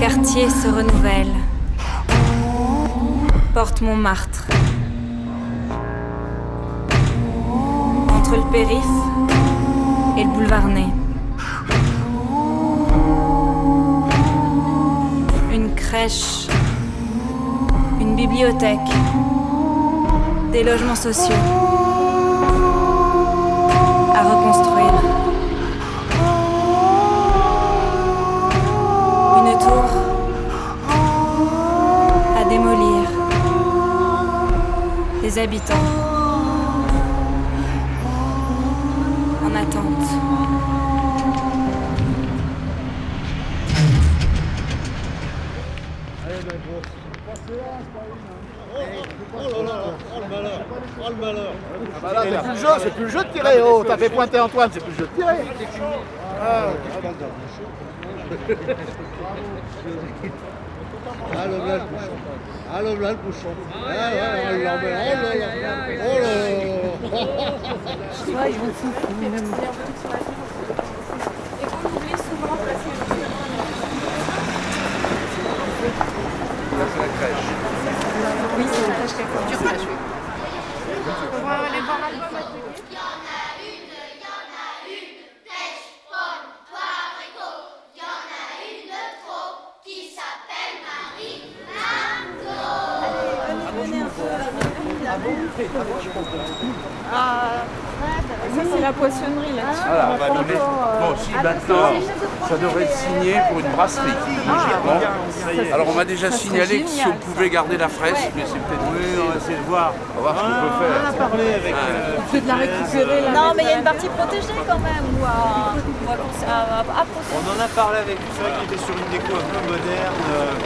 quartier se renouvelle. Porte Montmartre. Entre le périph' et le boulevard Ney. Une crèche. Une bibliothèque. Des logements sociaux. À reconstruire. Une tour. À démolir. Des habitants. En attente. Oh le malheur. Ah bah là, c'est plus le jeu de tirer. Oh, t'as fait pointer Antoine, c'est plus le jeu de tirer. Ah le blanc le bouchon. Ah le blanc le bouchon. Ah ouais, oh là. Ils vont foutre. Et vous l'oubliez souvent passer le Là, c'est la crèche. Oui, c'est la crèche quelque du crèche, oui. On va aller voir l'album atelier. Ça c'est la poissonnerie là-dessus. Voilà, on va donner. Bon, si maintenant, ça devrait être signé pour une brasserie, logiquement. Alors on m'a déjà signalé que si on pouvait garder la fraise, mais c'est peut-être. Oui, on va essayer de voir. On va voir ce qu'on peut faire. On en a parlé avec. On peut de la récupérer là. Non, mais il y a une partie protégée quand même. Ou à On en a parlé avec lui, c'est vrai qu'il était sur une déco un peu moderne,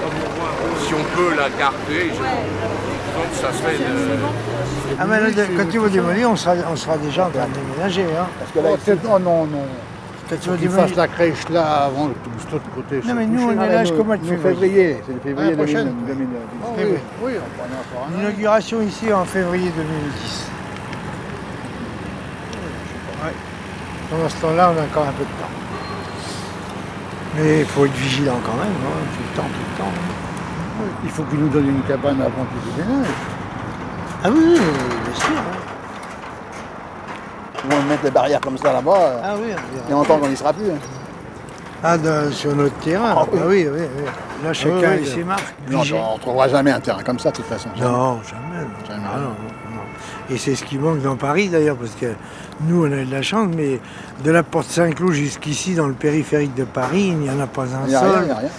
comme on voit un peu. Si on peut la garder, donc ça serait Ah mais là, quand tu vas démolir, on sera déjà en train de déménager. Hein. Parce que là, oh non. Quand tu Faut vas qu'ils démolir. fassent la crèche là avant de l'autre côté. Non mais nous on est là jusqu'au mois de février. C'est le février prochaine. 2010. Février. Oui, on en a encore un. L'inauguration ici en février 2010. Ouais. Pendant ce temps-là, on a encore un peu de temps. Mais il faut être vigilant quand même, hein, tout le temps. Il faut qu'ils nous donnent une cabane avant qu'ils déménagent. Ah oui, bien sûr. Hein. Ils vont mettre les barrières comme ça là-bas. Ah oui, Et en temps qu'on n'y sera plus. Ah, sur notre terrain. Ah oui. Oui. Là, chacun a ses marques. Non, on ne trouvera jamais un terrain comme ça de toute façon. Non, jamais. Ah, non. Et c'est ce qui manque dans Paris d'ailleurs, parce que nous on a eu de la chance, mais de la porte Saint-Cloud jusqu'ici, dans le périphérique de Paris, il n'y en a pas un Il n'y a seul. rien, il n'y a rien.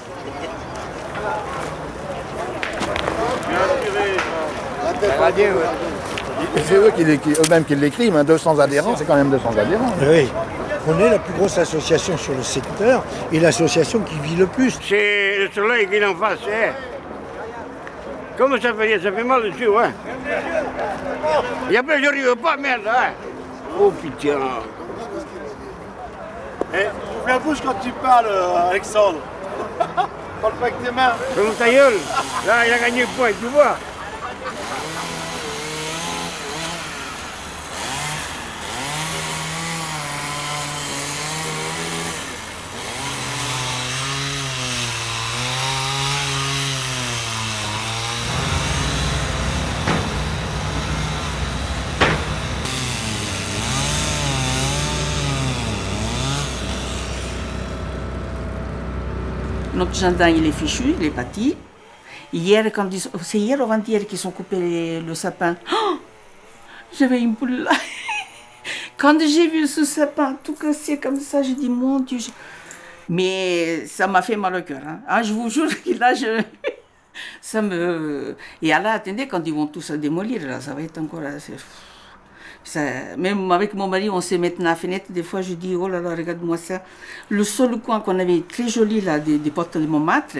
C'est eux-mêmes qui l'écrivent, hein, 200 adhérents, c'est quand même 200 adhérents. Oui. On est la plus grosse association sur le secteur et l'association qui vit le plus. C'est le soleil qui est en face, hein. Comment ça fait mal dessus, ouais. Et après, je n'arrive pas, merde, hein. Oh putain. Ouvre la bouche quand tu parles, Alexandre. Parle pas avec tes mains. Ferme ta gueule. Là, il a gagné le point, tu vois. Notre jardin, il est fichu, il est bâti. Hier, c'est hier ou avant-hier qu'ils ont coupé le sapin. Oh, j'avais une boule là. Quand j'ai vu ce sapin tout cassé comme ça, j'ai dit, mon Dieu. Mais ça m'a fait mal au cœur. Hein. Ah, je vous jure que là, ça me... Et là, attendez, quand ils vont tous se démolir, là, ça va être encore... Même avec mon mari, on se met dans la fenêtre, des fois je dis, oh là là, regarde-moi ça. Le seul coin qu'on avait très joli là, des portes de Montmartre,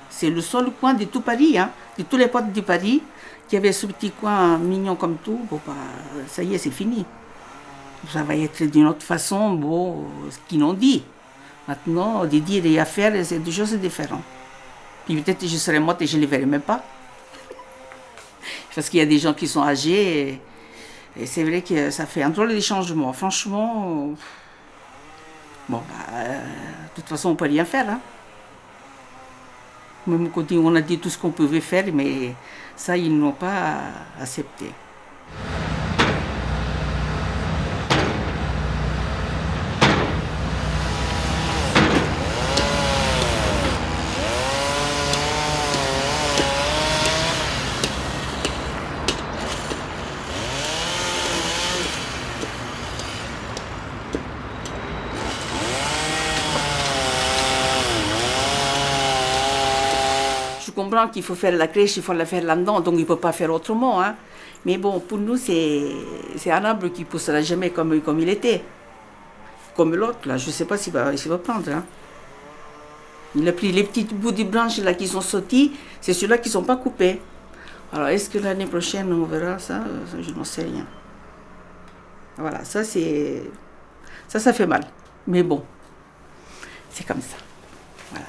c'est le seul coin de tout Paris, hein, de tous les portes de Paris, qui avait ce petit coin mignon comme tout. Bon, bah, ça y est, c'est fini. Ça va être d'une autre façon, bon, ce qu'ils l'ont dit. Maintenant, de dire et à faire, c'est deux choses différentes. Puis peut-être que je serai morte et je ne les verrai même pas. Parce qu'il y a des gens qui sont âgés. Et c'est vrai que ça fait un drôle de changement. Franchement, bon, bah, de toute façon, on ne peut rien faire. Hein. Même côté, on a dit tout ce qu'on pouvait faire, mais ça, ils n'ont pas accepté. Je comprends qu'il faut faire la crèche, il faut la faire là-dedans, donc il ne peut pas faire autrement. Hein. Mais bon, pour nous, c'est un arbre qui ne poussera jamais comme il était. Comme l'autre, là, je ne sais pas s'il va prendre. Hein. Il a pris les petits bouts de branches là, qui sont sautés, c'est ceux-là qui ne sont pas coupés. Alors, est-ce que l'année prochaine, on verra ça? Je n'en sais rien. Voilà, ça fait mal. Mais bon, c'est comme ça. Voilà.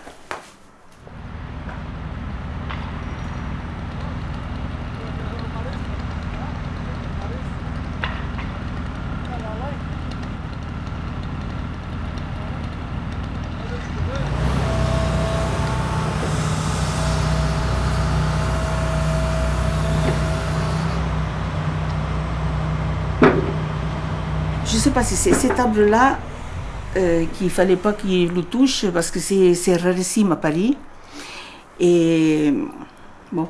Je ne sais pas si c'est cet arbre-là qu'il ne fallait pas qu'il le touche parce que c'est rarissime à Paris. Et bon,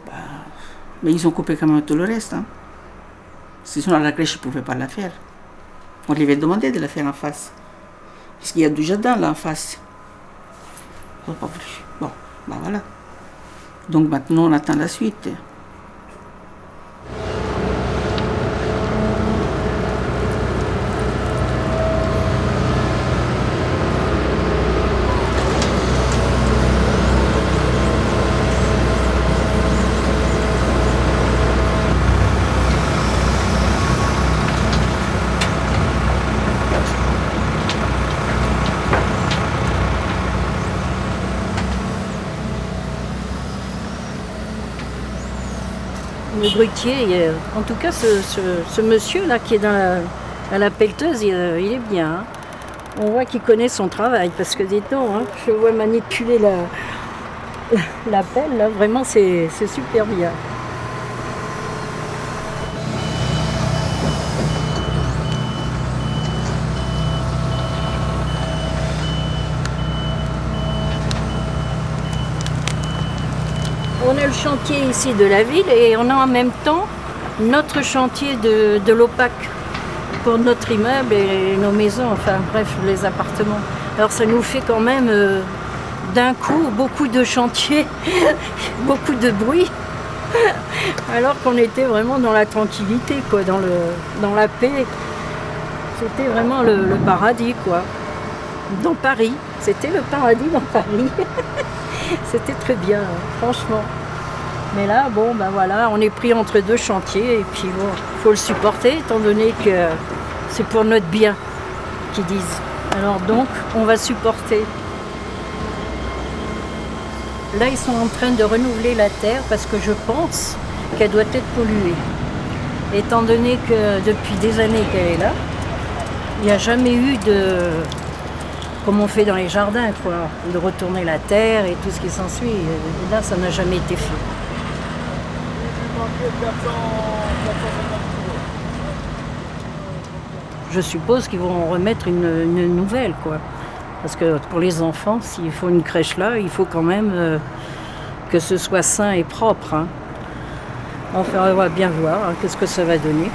mais ils ont coupé quand même tout le reste. Hein. Sinon, la crèche ne pouvait pas la faire. On lui avait demandé de la faire en face. Parce qu'il y a du jardin là en face. Bon, pas plus. Bon, ben voilà. Donc maintenant, on attend la suite. Le grutier, en tout cas ce monsieur-là qui est à la pelleteuse, il est bien. Hein. On voit qu'il connaît son travail parce que dites-donc, hein, je vois manipuler la pelle, là, vraiment c'est super bien. On a le chantier ici de la ville et on a en même temps notre chantier de l'OPAC pour notre immeuble et nos maisons, enfin bref, les appartements. Alors ça nous fait quand même d'un coup beaucoup de chantiers, beaucoup de bruit, alors qu'on était vraiment dans la tranquillité, quoi, dans la paix. C'était vraiment le paradis, quoi. Dans Paris, c'était le paradis dans Paris. C'était très bien, franchement. Mais là, bon, ben voilà, on est pris entre deux chantiers et puis bon, il faut le supporter étant donné que c'est pour notre bien, qu'ils disent. Alors donc, on va supporter. Là, ils sont en train de renouveler la terre parce que je pense qu'elle doit être polluée. Étant donné que depuis des années qu'elle est là, il n'y a jamais eu comme on fait dans les jardins, quoi, de retourner la terre et tout ce qui s'ensuit. Et là, ça n'a jamais été fait. Je suppose qu'ils vont remettre une nouvelle, quoi. Parce que pour les enfants, s'il faut une crèche là, il faut quand même que ce soit sain et propre. Hein. Enfin, on va bien voir hein, qu'est-ce que ça va donner.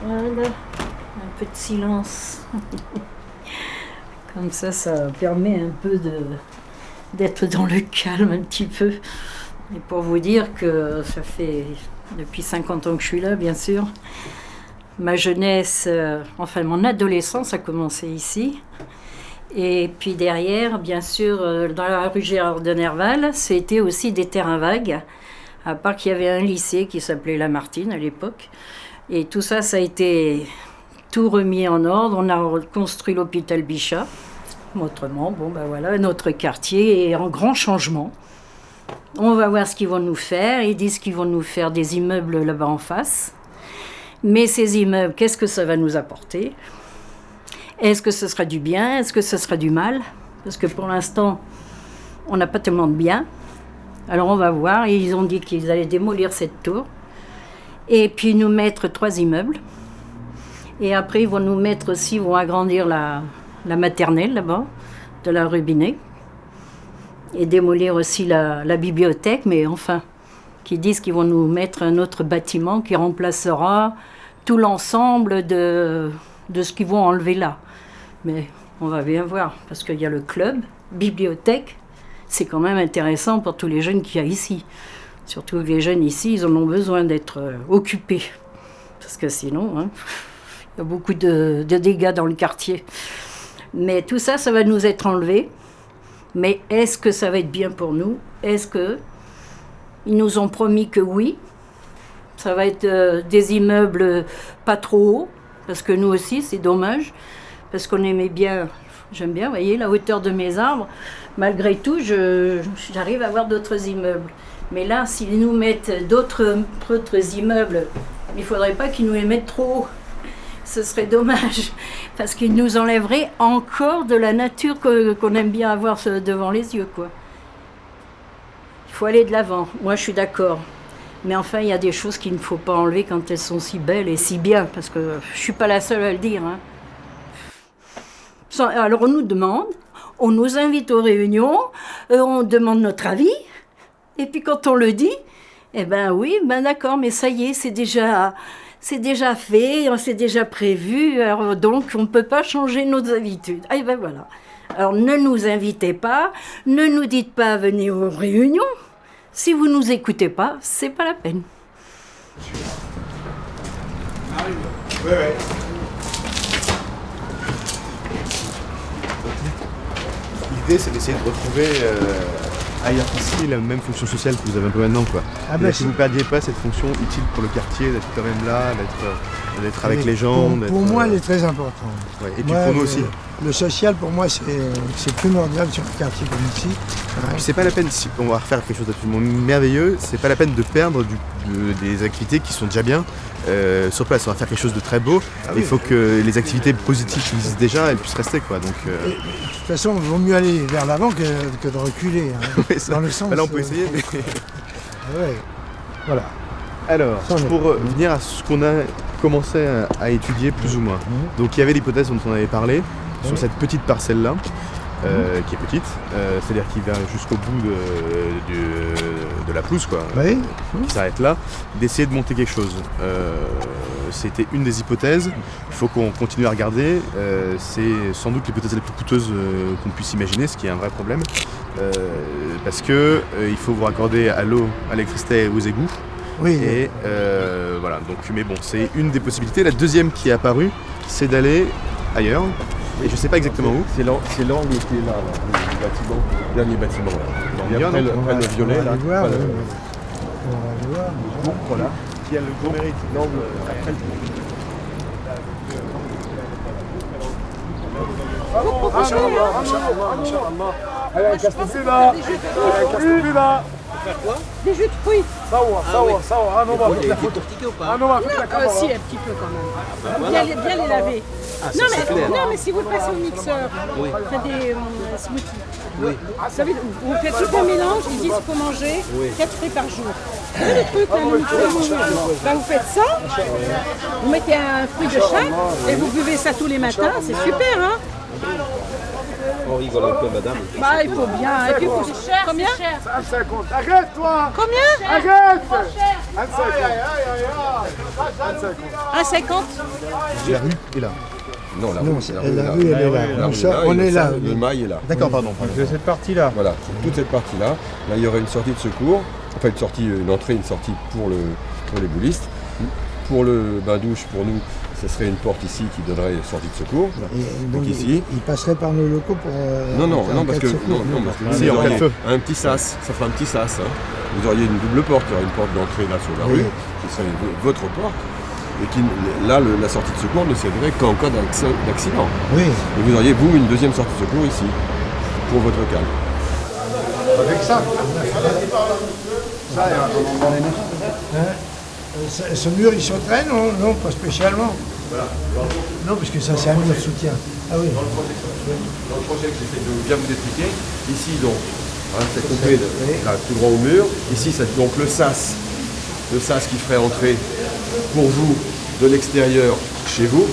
Voilà, un peu de silence. Comme ça permet un peu d'être dans le calme un petit peu. Et pour vous dire que ça fait depuis 50 ans que je suis là, bien sûr. Ma jeunesse, enfin mon adolescence a commencé ici. Et puis derrière, bien sûr, dans la rue Gérard de Nerval, c'était aussi des terrains vagues. À part qu'il y avait un lycée qui s'appelait Lamartine à l'époque. Et tout ça, ça a été tout remis en ordre. On a reconstruit l'hôpital Bichat. Autrement, bon ben voilà, notre quartier est en grand changement. On va voir ce qu'ils vont nous faire. Ils disent qu'ils vont nous faire des immeubles là-bas en face. Mais ces immeubles, qu'est-ce que ça va nous apporter? Est-ce que ce sera du bien? Est-ce que ce sera du mal? Parce que pour l'instant, on n'a pas tellement de bien. Alors on va voir. Et ils ont dit qu'ils allaient démolir cette tour. Et puis nous mettre 3 immeubles. Et après, ils vont nous mettre aussi, ils vont agrandir la maternelle là-bas, de la rue Binet. Et démolir aussi la bibliothèque. Mais enfin, qui disent qu'ils vont nous mettre un autre bâtiment qui remplacera tout l'ensemble de ce qu'ils vont enlever là. Mais on va bien voir, parce qu'il y a le club, bibliothèque, c'est quand même intéressant pour tous les jeunes qu'il y a ici. Surtout que les jeunes ici, ils en ont besoin d'être occupés. Parce que sinon, hein, il y a beaucoup de dégâts dans le quartier. Mais tout ça, ça va nous être enlevé. Mais est-ce que ça va être bien pour nous? Est-ce que ils nous ont promis que oui? Ça va être des immeubles pas trop hauts, parce que nous aussi, c'est dommage, parce qu'on aimait bien, j'aime bien, vous voyez, la hauteur de mes arbres. Malgré tout, j'arrive à voir d'autres immeubles. Mais là, s'ils nous mettent d'autres immeubles, il ne faudrait pas qu'ils nous les mettent trop haut. Ce serait dommage, parce qu'ils nous enlèveraient encore de la nature qu'on aime bien avoir devant les yeux, quoi. Il faut aller de l'avant, moi je suis d'accord. Mais enfin, il y a des choses qu'il ne faut pas enlever quand elles sont si belles et si bien, parce que je ne suis pas la seule à le dire. Hein. Alors on nous demande, on nous invite aux réunions, on demande notre avis, et puis quand on le dit, eh ben oui, ben d'accord, mais ça y est, c'est déjà fait, c'est déjà prévu, alors donc on ne peut pas changer nos habitudes. Ah, et ben voilà. Alors ne nous invitez pas, ne nous dites pas venez aux réunions. Si vous ne nous écoutez pas, c'est pas la peine. L'idée, c'est d'essayer de retrouver ailleurs qu'ici la même fonction sociale que vous avez un peu maintenant, quoi. Ah bah si vous ne perdiez pas cette fonction utile pour le quartier, d'être quand même là, d'être avec les gens. Pour moi, elle est très importante. Ouais, et puis pour nous aussi. Le social, pour moi, c'est primordial sur un quartier comme ici. Ouais. C'est pas la peine, si on va refaire quelque chose d'absolument merveilleux, c'est pas la peine de perdre des activités qui sont déjà bien sur place. On va faire quelque chose de très beau. Il faut que les activités positives qui existent déjà, elles puissent rester, quoi. Donc, de toute façon, il vaut mieux aller vers l'avant que de reculer. Hein, oui, dans le sens. Là, on peut essayer. Mais... ouais. Voilà. Alors, pour venir à ce qu'on a commencé à étudier plus ou moins. Donc, il y avait l'hypothèse dont on avait parlé sur cette petite parcelle-là. Qui est petite, c'est-à-dire qui va jusqu'au bout de la pelouse, quoi, oui. Qui s'arrête là, d'essayer de monter quelque chose. C'était une des hypothèses, il faut qu'on continue à regarder, c'est sans doute l'hypothèse la plus coûteuse qu'on puisse imaginer, ce qui est un vrai problème, parce que il faut vous raccorder à l'eau, à l'électricité et aux égouts. Oui. Et voilà, donc, mais bon, c'est une des possibilités. La deuxième qui est apparue, c'est d'aller ailleurs. Et je sais pas exactement où. C'est l'angle qui est là, le bâtiment, le dernier bâtiment là. Après le violet là. On va aller voir. Voilà. Qui a le gros mérite. L'angle après le Allez, casse-le là. Casse-le là. Des jus de fruits. Ça va. Ah non, on va faire la photo. Ah non, on va faire la caméra. Si, un petit peu quand même. Bien les laver. Non, mais si vous le passez au mixeur, faites des smoothies. Oui. Vous savez, vous faites tout un mélange, ils disent qu'il faut manger 4 fruits par jour. Le truc, là, le mixeur, vous faites ça, vous mettez un fruit de chaque et vous buvez ça tous les matins, c'est super, hein? On rigole un peu, madame. Bah, il faut bien. Et puis, c'est cher. Combien? 50. Arrête, toi. Combien? Arrête. 1,50. La rue est là. Non, la Non, rue, la rue, elle est là. La Donc rue ça, là, on est là. Le mail est là. D'accord, pardon. De cette partie-là. Voilà, toute cette partie-là. Là, il y aurait une sortie de secours. Enfin, une entrée, une sortie pour les boulistes. Pour le bain-douche, pour nous, ce serait une porte ici qui donnerait une sortie de secours. Donc ici. Il passerait par nos locaux pour. Non, parce que Si, en cas de feu. un petit sas, ça fera un petit sas. Hein. Vous auriez une double porte, il y aurait une porte d'entrée là sur la rue, qui serait votre porte. Et qui, là, la sortie de secours ne servirait qu'en cas d'accident. Oui. Et vous auriez, vous, une deuxième sortie de secours ici, pour votre calme. Avec ça. Ce mur, il sauterait? Non, pas spécialement. Non, parce que ça, c'est un mur de soutien. Ah oui. Dans le projet que j'essaie de bien vous expliquer, ici donc, c'est coupé là, tout droit au mur. Ici, c'est donc le sas qui ferait entrer pour vous de l'extérieur chez vous.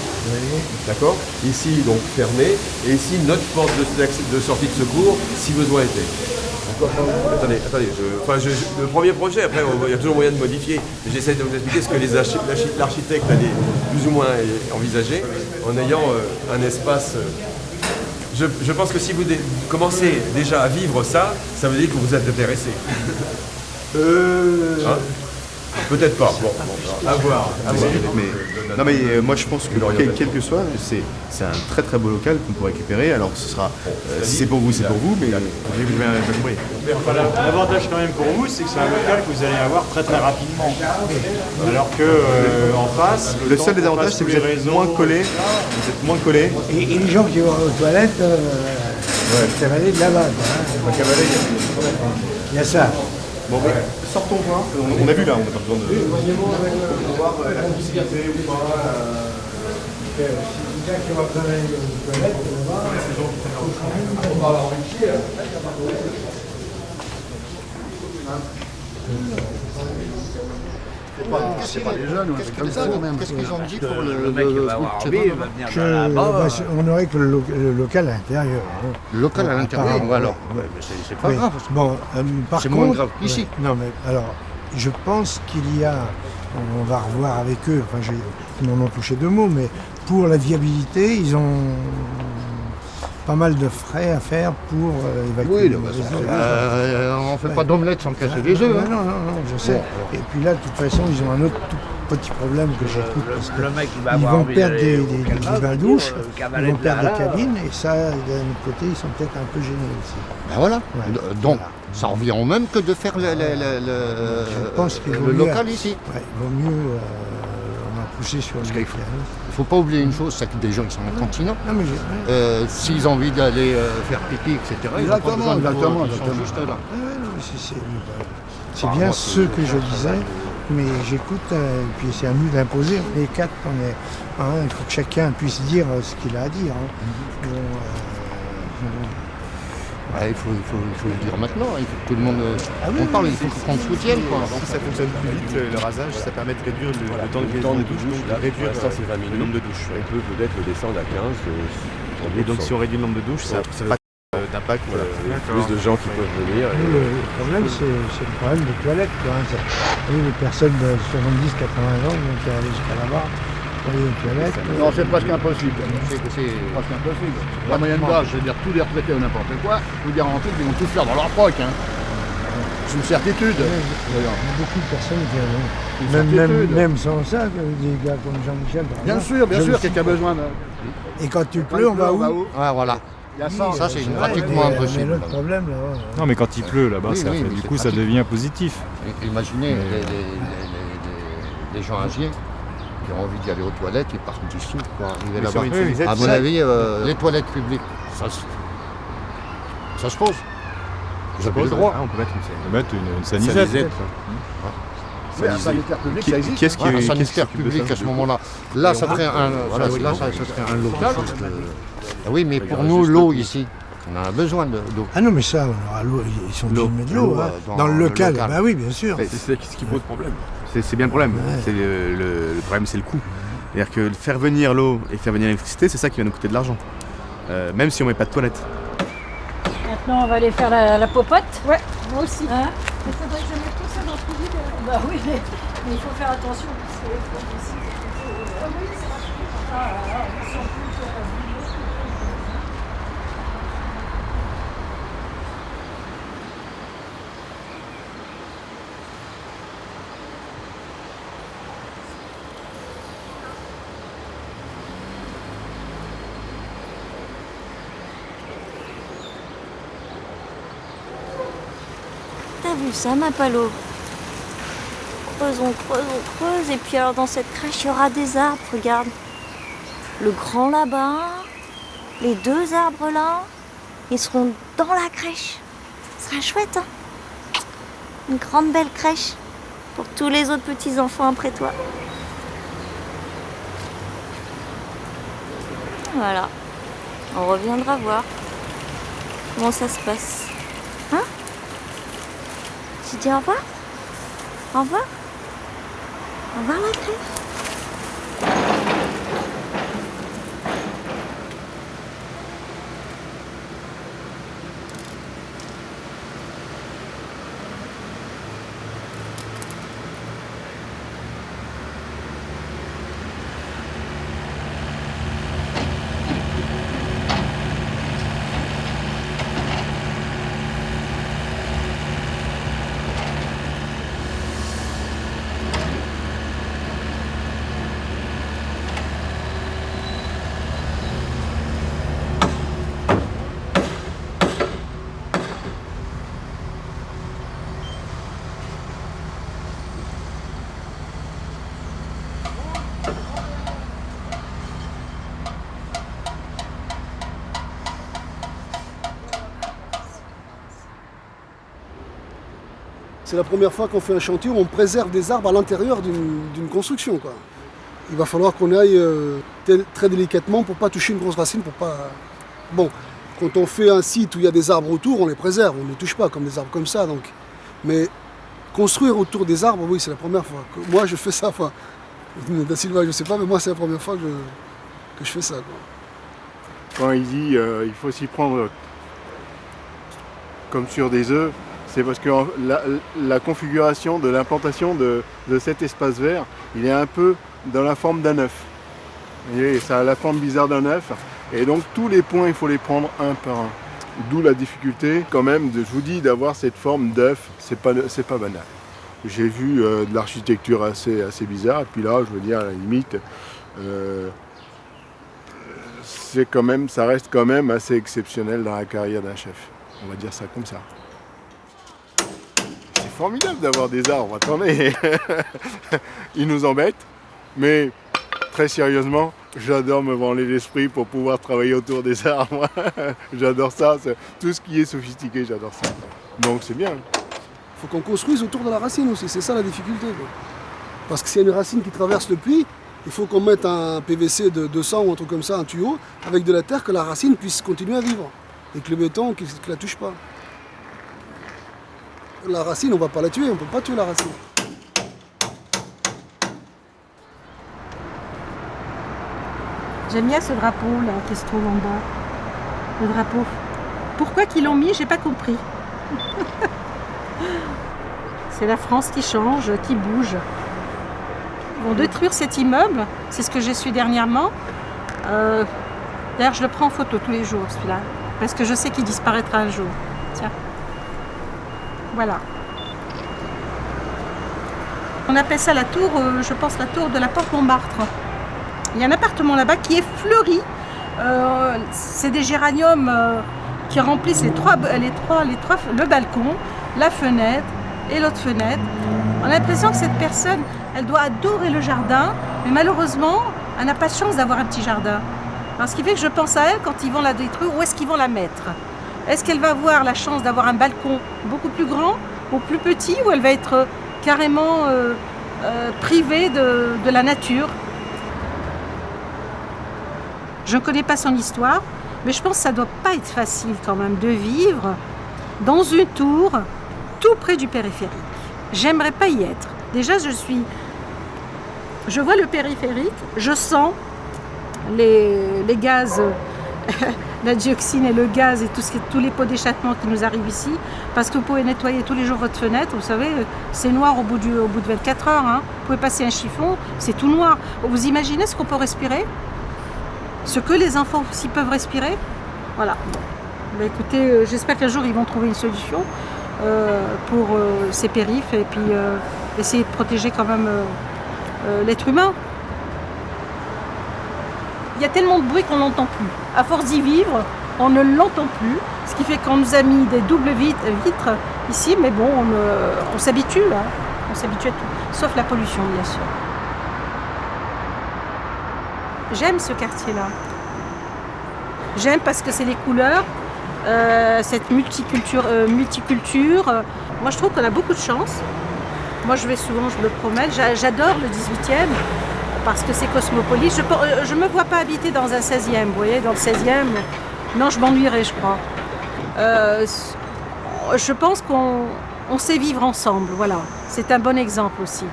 D'accord. Ici, donc fermé. Et ici, notre porte de sortie de secours, si besoin était. Attendez, le premier projet, après il y a toujours moyen de modifier. J'essaie de vous expliquer ce que l'architecte allait plus ou moins envisager en ayant un espace. Je pense que si vous commencez déjà à vivre ça, ça veut dire que vous êtes intéressé. Hein? Peut-être pas. Bon, à voir. Non mais moi je pense que quel que soit, c'est un très très beau local qu'on peut récupérer. Alors ce sera, si c'est pour vous, c'est pour vous, mais j'ai bien compris. L'avantage quand même pour vous, c'est que c'est un local que vous allez avoir très très rapidement. Alors que en face, le seul désavantage, c'est que vous êtes moins collés. Et les gens qui vont aux toilettes, cavaler de là-bas. Il y a ça. Bon, sortons voir. On a vu là, on n'a pas besoin de. On va voir la possibilité ou pas. Si quelqu'un qui va besoin d'aller aux toilettes, on va l'enrichir. C'est pas les jeunes, c'est comme ça même. Qu'est-ce qu'ils ont dit pour le mec qui va avoir envie, il va venir là-bas. On aurait que le local à l'intérieur. Le local à l'intérieur, alors. C'est pas grave. Bon, par c'est contre, moins grave qu'ici. Non, mais alors, je pense qu'il y a, on va revoir avec eux, enfin, ils m'en ont touché 2 mots, mais pour la viabilité, ils ont pas mal de frais à faire pour évacuer les œufs. On ne fait pas d'omelette sans casser des œufs. Non, je sais. Et puis là, de toute façon, ils ont un autre tout petit problème que j'écoute, parce qu'ils vont perdre des bains-douches, ils vont perdre des cabines, et ça, d'un autre côté, ils sont peut-être un peu gênés aussi. Ben voilà. Donc, ça revient au même que de faire le local ici. Ouais, il vaut mieux pousser sur le local. Il ne faut pas oublier une chose, c'est que des gens qui sont incontinents, s'ils ont envie d'aller faire pipi, etc., ils n'ont pas besoin de juste là. C'est bien ce que je disais, mais j'écoute, et puis c'est à nous d'imposer. Les 4, il faut que chacun puisse dire ce qu'il a à dire. Il faut le dire maintenant, il faut que tout le monde on parle, il faut qu'on se soutienne. Si ça fonctionne plus vite, le rasage, ça permet de réduire le temps de douche, donc réduire le nombre de douches. On peut peut-être le descendre à 15. Et donc si on réduit le nombre de douches, ça n'a pas d'impact. Plus de gens qui peuvent venir. Le problème, c'est le problème des toilettes. Les personnes de 70-80 ans qui allaient jusqu'à là-bas. Non, c'est presque impossible. C'est presque impossible. La moyenne d'âge, je veux dire, tous les retraités ou n'importe quoi, je vous garantis qu'ils vont tout faire dans leur froc. C'est une certitude. Il y a beaucoup de personnes qui même sans ça, des gars comme Jean-Michel. Bien sûr, quelqu'un a besoin. Et quand tu pleut, on va où? Voilà. Ça, c'est pratiquement impossible. Mais l'autre problème, là. Non, mais quand il pleut là-bas, du coup, ça devient positif. Imaginez les gens âgés qui ont envie d'y aller aux toilettes, ils partent d'ici pour arriver là-bas. À mon avis, les toilettes publiques, ça se pose. Vous avez le droit. On peut mettre une sanisette. Un sanitaire public, ça existe. Qu'est-ce un sanitaire public à ce moment-là? Là, ça serait un local. Oui, mais pour nous, l'eau ici, on a besoin d'eau. Ah non, mais ça, on aura l'eau, ils sont obligés de mettre de l'eau. Dans le local, bah oui, bien sûr. C'est ce qui pose problème. C'est bien le problème. Ouais. Le problème, c'est le coût. C'est-à-dire que faire venir l'eau et faire venir l'électricité, c'est ça qui va nous coûter de l'argent. Même si on ne met pas de toilette. Maintenant, on va aller faire la popote. Ouais, moi aussi. Hein? Il faudrait que je mette tout ça dans ce vide. Bah oui, mais il faut faire attention. Parce que oui, c'est vachement. T'as vu ça, ma Palo? Creuse, on creuse, et puis alors dans cette crèche, il y aura des arbres, regarde. Le grand là-bas, les 2 arbres là, ils seront dans la crèche. Ce sera chouette, hein? Une grande belle crèche pour tous les autres petits-enfants après toi. Voilà. On reviendra voir comment ça se passe. Hein? Tu dis au revoir? Au revoir? Au revoir la crèche. C'est la première fois qu'on fait un chantier où on préserve des arbres à l'intérieur d'une construction, quoi. Il va falloir qu'on aille très délicatement pour ne pas toucher une grosse racine, pour pas... Bon, quand on fait un site où il y a des arbres autour, on les préserve, on ne les touche pas comme des arbres comme ça, donc. Mais construire autour des arbres, oui, c'est la première fois. Moi, je fais ça, enfin, Da Silva, je ne sais pas, mais moi, c'est la première fois que je fais ça, quoi. Quand il dit il faut s'y prendre comme sur des œufs, c'est parce que la configuration de l'implantation de cet espace vert, il est un peu dans la forme d'un œuf. Vous voyez, ça a la forme bizarre d'un œuf. Et donc tous les points, il faut les prendre un par un. D'où la difficulté quand même, je vous dis, d'avoir cette forme d'œuf, c'est pas banal. J'ai vu de l'architecture assez bizarre, et puis là, je veux dire, à la limite, ça reste quand même assez exceptionnel dans la carrière d'un chef. On va dire ça comme ça. C'est formidable d'avoir des arbres, attendez. Ils nous embêtent, mais très sérieusement, j'adore me branler l'esprit pour pouvoir travailler autour des arbres. J'adore ça, tout ce qui est sophistiqué, j'adore ça. Donc c'est bien. Il faut qu'on construise autour de la racine aussi, c'est ça la difficulté, quoi. Parce que s'il y a une racine qui traverse le puits, il faut qu'on mette un PVC de 200 ou un truc comme ça, un tuyau, avec de la terre, que la racine puisse continuer à vivre. Et que le béton ne la touche pas. La racine, on ne va pas la tuer, on ne peut pas tuer la racine. J'aime bien ce drapeau là qui se trouve en bas. Le drapeau. Pourquoi qu'ils l'ont mis, j'ai pas compris. C'est la France qui change, qui bouge. Ils vont détruire cet immeuble, c'est ce que j'ai su dernièrement. D'ailleurs, je le prends en photo tous les jours, celui-là, parce que je sais qu'il disparaîtra un jour. Tiens. Voilà. On appelle ça la tour, je pense, la tour de la Porte Montmartre. Il y a un appartement là-bas qui est fleuri. C'est des géraniums qui remplissent le balcon, la fenêtre et l'autre fenêtre. On a l'impression que cette personne, elle doit adorer le jardin, mais malheureusement, elle n'a pas de chance d'avoir un petit jardin. Alors, ce qui fait que je pense à elle quand ils vont la détruire, où est-ce qu'ils vont la mettre? Est-ce qu'elle va avoir la chance d'avoir un balcon beaucoup plus grand ou plus petit, ou elle va être carrément privée de la nature? Je ne connais pas son histoire, mais je pense que ça ne doit pas être facile quand même de vivre dans une tour tout près du périphérique. J'aimerais pas y être. Déjà, je vois le périphérique, je sens les gaz, la dioxine et le gaz et tous les pots d'échappement qui nous arrivent ici, parce que vous pouvez nettoyer tous les jours votre fenêtre, vous savez, c'est noir au bout de 24 heures, hein. Vous pouvez passer un chiffon, c'est tout noir. Vous imaginez ce qu'on peut respirer? Ce que les enfants aussi peuvent respirer? Voilà. Bah, écoutez, j'espère qu'un jour ils vont trouver une solution pour ces périphes et puis essayer de protéger quand même l'être humain. Il y a tellement de bruit qu'on n'entend plus. À force d'y vivre, on ne l'entend plus. Ce qui fait qu'on nous a mis des doubles vitres ici, mais bon, on s'habitue. Hein. On s'habitue à tout, sauf la pollution, bien sûr. J'aime ce quartier-là. J'aime parce que c'est les couleurs, cette multiculture. Moi, je trouve qu'on a beaucoup de chance. Moi, je vais souvent, je me promène. J'adore le 18e. parce que c'est cosmopolite. Je ne me vois pas habiter dans un 16e, vous voyez, dans le 16e. Non, je m'ennuierais, je crois. Je pense qu'on sait vivre ensemble, voilà. C'est un bon exemple aussi.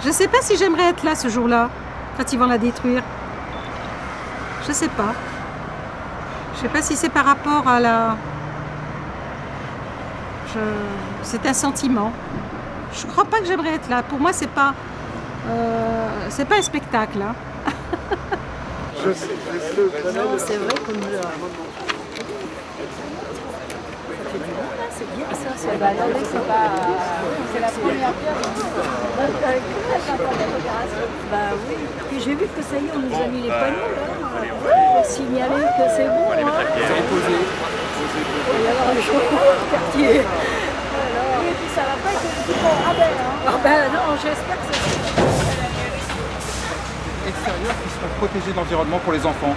Je ne sais pas si j'aimerais être là ce jour-là, quand ils vont la détruire. Je ne sais pas. Je ne sais pas si c'est par rapport à la... C'est un sentiment. Je ne crois pas que j'aimerais être là. Pour moi, c'est pas un spectacle. Hein. Non, c'est vrai qu'on nous a... C'est bien ça, c'est la première pierre. Bah oui, puis j'ai vu que ça y est, on nous a mis les panneaux là, pour signaler que c'est bon. Hein. Et alors le quartier. Et puis ça va pas être du tout rabais. Ah ben non, j'espère que c'est extérieurs qui seront protégés de l'environnement pour les enfants.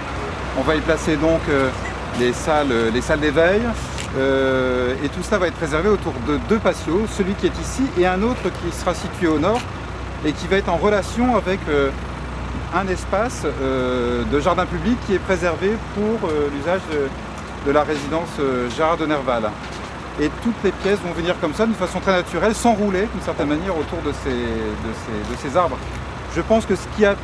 On va y placer donc les salles d'éveil. Et tout cela va être réservé autour de 2 patios, celui qui est ici et un autre qui sera situé au nord et qui va être en relation avec un espace de jardin public qui est préservé pour l'usage de la résidence Gérard de Nerval. Et toutes les pièces vont venir comme ça, d'une façon très naturelle, s'enrouler d'une certaine manière autour de ces arbres. Je pense que ce qui a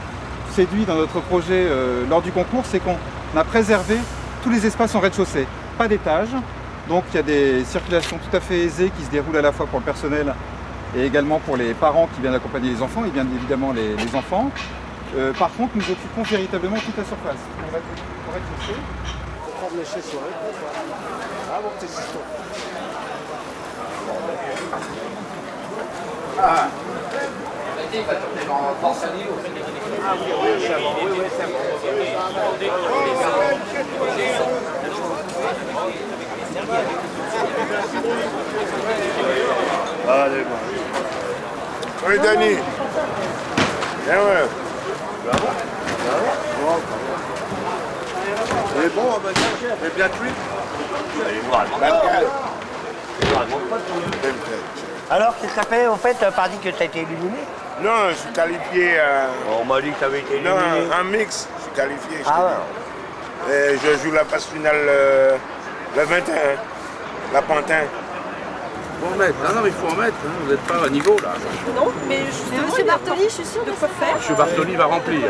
séduit dans notre projet lors du concours, c'est qu'on a préservé tous les espaces en rez-de-chaussée, pas d'étage. Donc il y a des circulations tout à fait aisées qui se déroulent à la fois pour le personnel et également pour les parents qui viennent accompagner les enfants et bien évidemment les enfants. Par contre, nous occupons véritablement toute la surface. On va rez-de-chaussée. Faut prendre les chez soi. Ah bon, c'est ça. Ah. Il va tourner dans force à niveau. Ah oui, c'est bon. Oui, c'est bon. Allez, bon. Oui, Dani. Bien, ouais. Bravo. Il est bon, on va dire. Il est bien cuit. Alors, qu'est-ce que ça fait? En fait, tu as dit que tu as été éliminé? Non, je suis qualifié. On m'a dit que tu avais été éliminé. Non, un mix, je suis qualifié. Ah ouais. Et je joue la phase finale le 21, la Pantin. Faut en mettre, non mais il faut en mettre, hein. Vous n'êtes pas à niveau là. Non, mais justement, Monsieur Bartoli, je suis sûre de quoi faire. Monsieur Bartoli va remplir.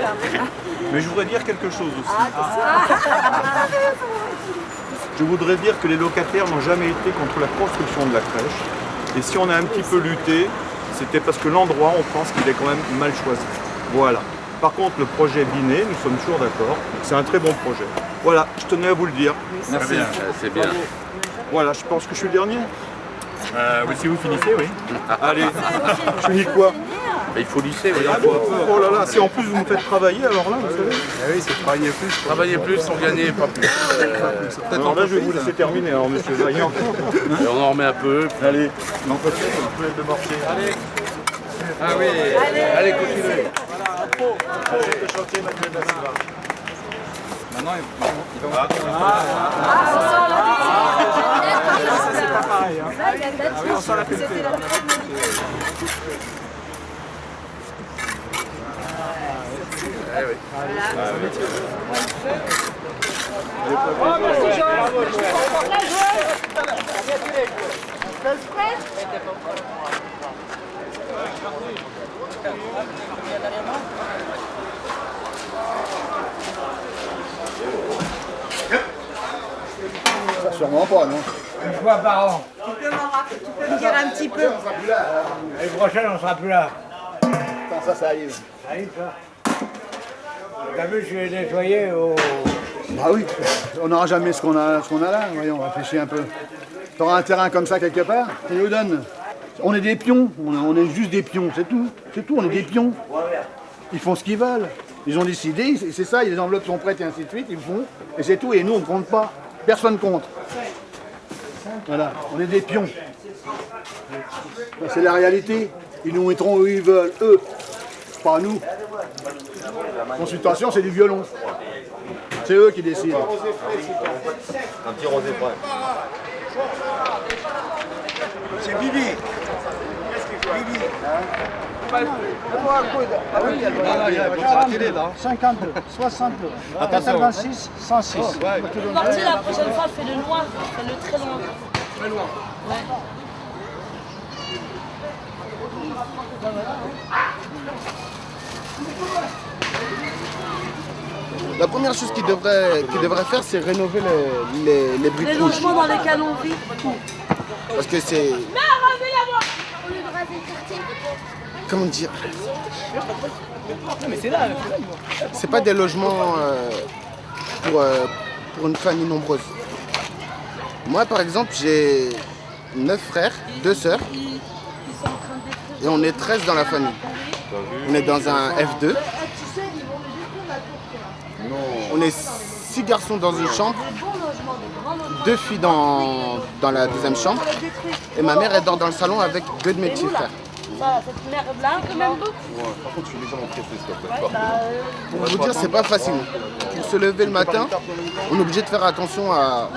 Mais je voudrais dire quelque chose aussi. Je voudrais dire que les locataires n'ont jamais été contre la construction de la crèche. Et si on a un petit peu lutté, c'était parce que l'endroit, on pense qu'il est quand même mal choisi. Voilà. Par contre, le projet Binet, nous sommes toujours d'accord. C'est un très bon projet. Voilà, je tenais à vous le dire. Merci. C'est bien. Voilà, je pense que je suis le dernier. Oui, si vous finissez, oui. Allez, je finis quoi? Il faut lisser, oui. Oh là là, si en plus vous me faites travailler, alors là, vous savez. Oui, c'est travailler plus. Travailler plus pour gagner, pas plus. Alors là, je vais vous laisser terminer, alors monsieur Vaillant. Et on en remet un peu. Allez, l'entretien, un peu de marché. Allez. Ah oui. Allez, continuez. Maintenant, ils vont... C'est pas pareil. Hein. Ah oui, on sent la pelletée. Sûrement pas, non? Une fois par an. Tu peux me dire un petit peu. L'année prochaine, on sera plus là. Attends, ça arrive. Ça arrive, ça. T'as vu, je vais nettoyer au... Bah oui, on n'aura jamais ce qu'on a là. Voyons, réfléchis un peu. T'auras un terrain comme ça quelque part, tu nous donnes. On est des pions, on est juste des pions, c'est tout. C'est tout, on est des pions. Ils font ce qu'ils veulent. Ils ont décidé, c'est ça, les enveloppes sont prêtes et ainsi de suite, ils font. Et c'est tout, et nous on ne compte pas. Personne compte. Voilà, on est des pions. C'est la réalité. Ils nous mettront où ils veulent, eux, pas nous. Consultation, c'est du violon. C'est eux qui décident. Un petit rosé prêt. C'est Bibi. Bibi. 52, 62, 86, 106. Parti la prochaine fois, fais-le loin, fais-le très loin. Très loin. Ouais. La première chose qu'il devrait faire, c'est rénover les briques Les rouges. logements dans lesquels on vit. Parce que c'est... Comment dire? C'est pas des logements pour une famille nombreuse. Moi, par exemple, j'ai 9 frères, 2 sœurs. Et on est 13 dans la famille. On est dans un F2. On est 6 garçons dans une chambre, 2 filles dans la deuxième chambre. Et ma mère, elle dort dans le salon avec 2 de mes petits frères. Cette merde-là, quand même beaucoup. Par contre, je suis légèrement pressé, s'il te plaît. Pour vous dire, c'est pas facile. Pour se lever le matin, on est obligé de faire attention à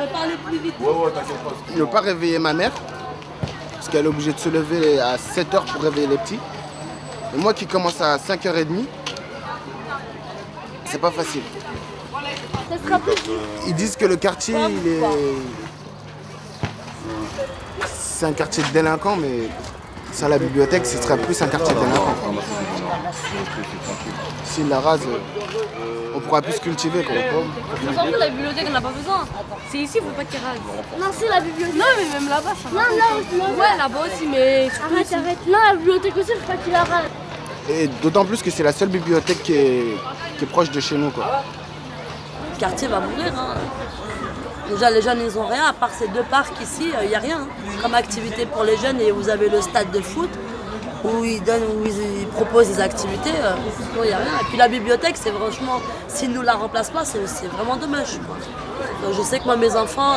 ne pas réveiller ma mère. Parce qu'elle est obligée de se lever à 7h pour réveiller les petits. Et moi qui commence à 5h30, c'est pas facile. Ils disent que le quartier, c'est un quartier de délinquants, mais sans la bibliothèque, ce serait plus un quartier de délinquants. S'ils la rasent, on pourra plus se cultiver. Quoi. On s'en fout de la bibliothèque, on n'a pas besoin. C'est ici, il ne faut pas qu'ils rasent. Non, c'est la bibliothèque. Non, mais même là-bas, ça va. Non, là, ouais, là-bas aussi, mais... Arrête. Non, la bibliothèque aussi, il ne faut pas qu'ils la rasent. Et d'autant plus que c'est la seule bibliothèque qui est proche de chez nous. Quoi. Le quartier va mourir. Hein. Déjà, les jeunes, ils n'ont rien. À part ces 2 parcs ici, il n'y a rien. Comme activité pour les jeunes, et vous avez le stade de foot où ils proposent des activités. Il n'y a rien. Et puis la bibliothèque, c'est franchement, s'ils ne nous la remplacent pas, c'est vraiment dommage. Donc, je sais que moi, mes enfants,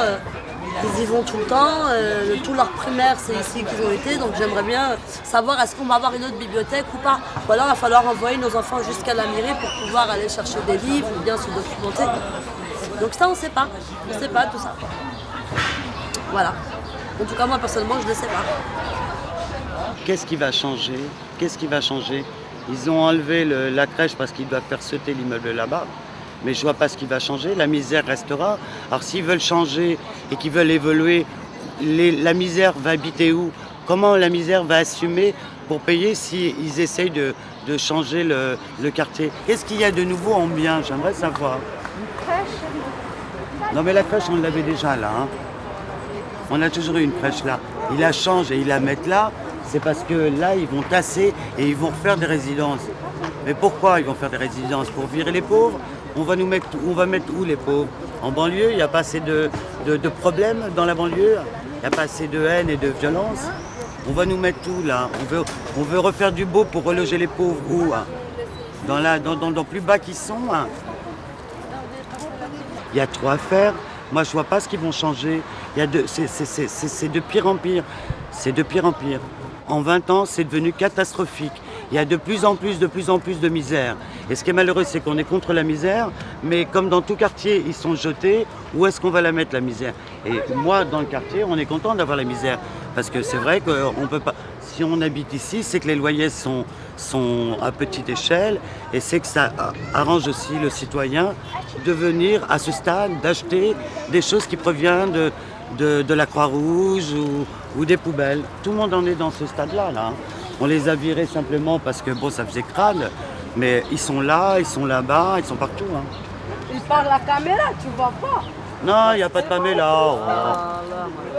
ils y vont tout le temps. Tout leur primaire, c'est ici qu'ils ont été. Donc j'aimerais bien savoir est-ce qu'on va avoir une autre bibliothèque ou pas. Ou alors il va falloir envoyer nos enfants jusqu'à la mairie pour pouvoir aller chercher des livres ou bien se documenter. Donc ça, on ne sait pas. On ne sait pas tout ça. Voilà. En tout cas, moi, personnellement, je ne sais pas. Qu'est-ce qui va changer? Qu'est-ce qui va changer? Ils ont enlevé la crèche parce qu'ils doivent faire sauter l'immeuble là-bas. Mais je ne vois pas ce qui va changer. La misère restera. Alors s'ils veulent changer et qu'ils veulent évoluer, la misère va habiter où? Comment la misère va assumer pour payer s'ils essayent de changer le quartier? Qu'est-ce qu'il y a de nouveau en bien? J'aimerais savoir. Une crèche. Non mais la crèche, on l'avait déjà là. Hein. On a toujours eu une crèche là. Ils la changent et ils la mettent là. C'est parce que là, ils vont tasser et ils vont refaire des résidences. Mais pourquoi ils vont faire des résidences? Pour virer les pauvres? On va mettre où les pauvres? En banlieue, il n'y a pas assez de problèmes dans la banlieue. Il n'y a pas assez de haine et de violence. On va nous mettre où là? On veut refaire du beau pour reloger les pauvres où? Hein? Dans plus bas qu'ils sont. Hein? Il y a trop à faire. Moi, je ne vois pas ce qu'ils vont changer. C'est de pire en pire. C'est de pire en pire. En 20 ans, c'est devenu catastrophique. Il y a de plus en plus de misère. Et ce qui est malheureux, c'est qu'on est contre la misère, mais comme dans tout quartier, ils sont jetés, où est-ce qu'on va la mettre, la misère? Et moi, dans le quartier, on est content d'avoir la misère. Parce que c'est vrai qu'on peut pas... Si on habite ici, c'est que les loyers sont à petite échelle, et c'est que ça arrange aussi le citoyen de venir à ce stade, d'acheter des choses qui proviennent de la Croix-Rouge ou des poubelles. Tout le monde en est dans ce stade-là. Là. On les a virés simplement parce que bon, ça faisait crade, mais ils sont là, ils sont là-bas, ils sont partout. Hein. Il parle à la caméra, tu vois pas? Non, il n'y a pas de Pamela. Oh.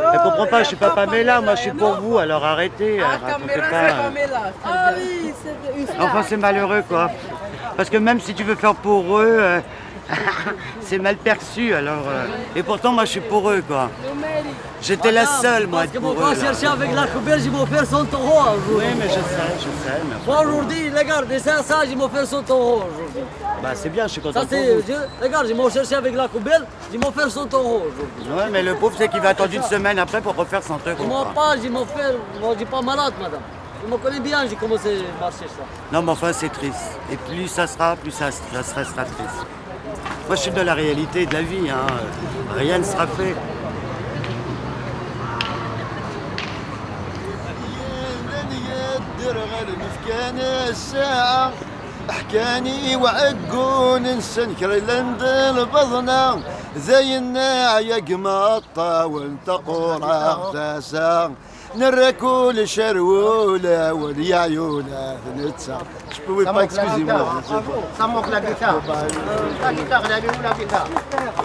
Je ne comprends pas, je ne suis pas Pamela, moi je suis pour vous, alors arrêtez. Racontez pas. Ah oui, c'est une star. Enfin, c'est malheureux quoi. Parce que même si tu veux faire pour eux, c'est mal perçu alors. Et pourtant, moi je suis pour eux quoi. J'étais la seule moi pour eux. Parce que chercher avec la coubelle, ils m'ont fait 100 euros. Oui, mais je sais. Moi aujourd'hui, regarde, ça, ils m'ont fait 100 euros aujourd'hui. Bah c'est bien, je suis content. Ça, regarde, ils m'ont cherché avec la coubelle, ils m'ont fait 100 euros aujourd'hui. Ouais, mais le pauvre, c'est qu'il va attendre une semaine après pour refaire 100 euros. Ils m'ont pas, ils m'ont fait, moi je suis pas malade, madame. Ils me connaissent bien, j'ai commencé à marcher ça. Non, mais enfin, c'est triste. Et plus ça sera, plus ça restera triste. Moi, je suis de la réalité de la vie, hein. Rien ne sera fait. درغ المفكانة الساعة حكاني وعقون نسنكر لندن بضنا زينا يا قمطة وانت قرى تاسا نركو الشرولة واليعيولة نتسا. Je pouvais pas, excusez-moi. Ça manque la guitare. La guitare, elle est où la guitare?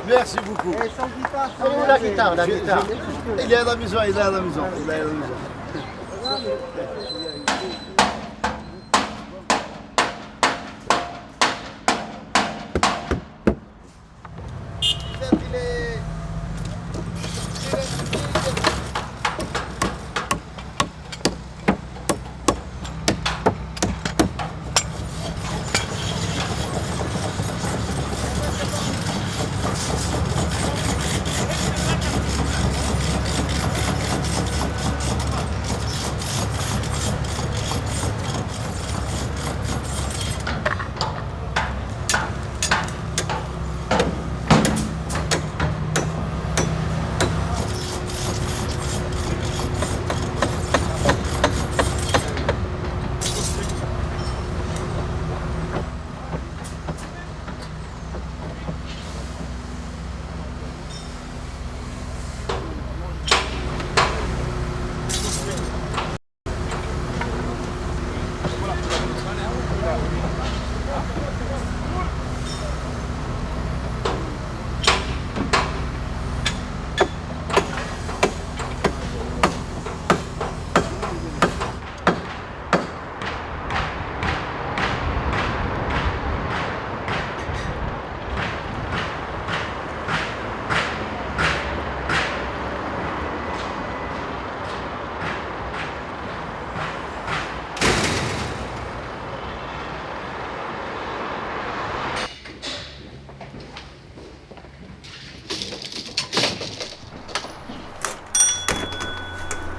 Merci beaucoup. Elle est où la guitare, la guitare? Il est à la maison, il est à la maison, il est à la maison.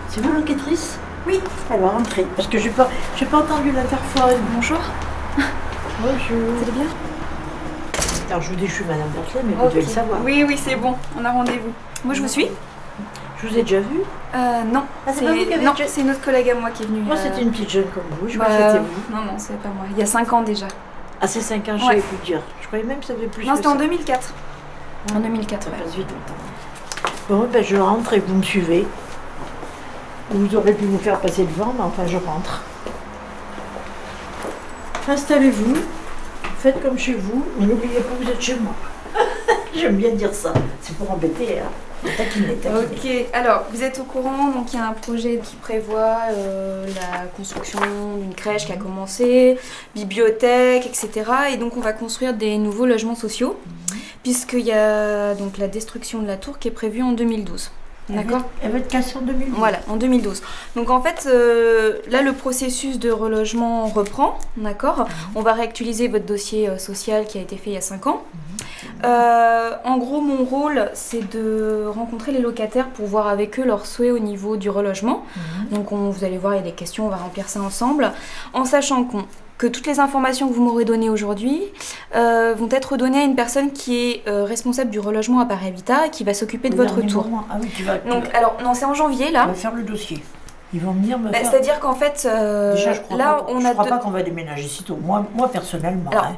C'est vous l'enquêtrice? Oui. Elle va rentrer. Parce que j'ai pas entendu l'interphone. Bonjour. Bonjour. Vous allez bien? Alors je vous dis, je suis Madame Berthet, mais vous devez le savoir. Oui, oui, c'est bon. On a rendez-vous. Moi, je vous suis. Je vous ai déjà vu? Non. Ah, c'est pas vous qui avez Non, déjà... c'est une autre collègue à moi qui est venue. Moi, c'était une petite jeune comme vous. Je crois que c'était vous. Non, non, c'est pas moi. Il y a 5 ans déjà. Ah, c'est 5 ans, je savais plus dire. Je croyais même que ça faisait plus. Non, que c'était en ça. 2004. En 2004, Ça passe vite longtemps. Bon, ben, je rentre et vous me suivez. Vous aurez pu vous faire passer devant, mais enfin, je rentre. Installez-vous, faites comme chez vous, mais n'oubliez pas que vous êtes chez moi. J'aime bien dire ça, c'est pour embêter, hein. Taquiner. Ok, alors vous êtes au courant, donc il y a un projet qui prévoit la construction d'une crèche qui a commencé, bibliothèque, etc. Et donc on va construire des nouveaux logements sociaux, puisqu'il y a donc la destruction de la tour qui est prévue en 2012. D'accord. Elle va être cassée en 2012. Voilà, en 2012. Donc en fait, là le processus de relogement reprend, d'accord. On va réactualiser votre dossier social qui a été fait il y a 5 ans. En gros, mon rôle, c'est de rencontrer les locataires pour voir avec eux leurs souhaits au niveau du relogement. Donc vous allez voir, il y a des questions, on va remplir ça ensemble, en sachant que toutes les informations que vous m'aurez données aujourd'hui vont être données à une personne qui est responsable du relogement à Paris Habitat et qui va s'occuper de votre tour. Ah oui, tu vas. Donc, alors, non, c'est en janvier là. On va faire le dossier. Ils vont venir me faire... C'est-à-dire qu'en fait, déjà, je crois là, je crois pas qu'on va déménager si tôt. Moi personnellement. Alors, hein.